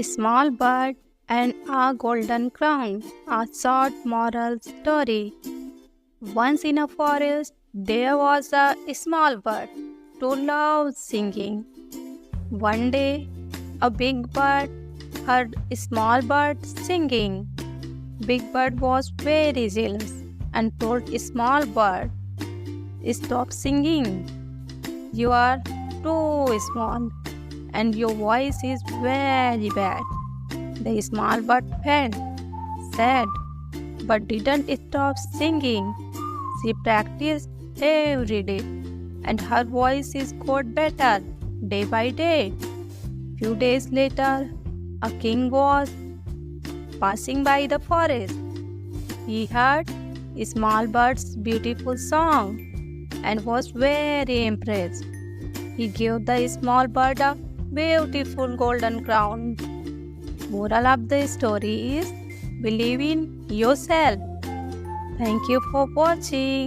A small bird and a golden crown. A short moral story. Once in a forest, there was a small bird who loved singing. One day, a big bird heard a small bird singing. Big bird was very jealous and told a small bird, "Stop singing. You are too small and your voice is very bad." The small bird felt sad but didn't stop singing. She practiced every day and her voice is got better day by day. Few days later, a king was passing by the forest. He heard a small bird's beautiful song and was very impressed. He gave the small bird a beautiful golden crown. Moral of the story is believe in yourself. Thank you for watching.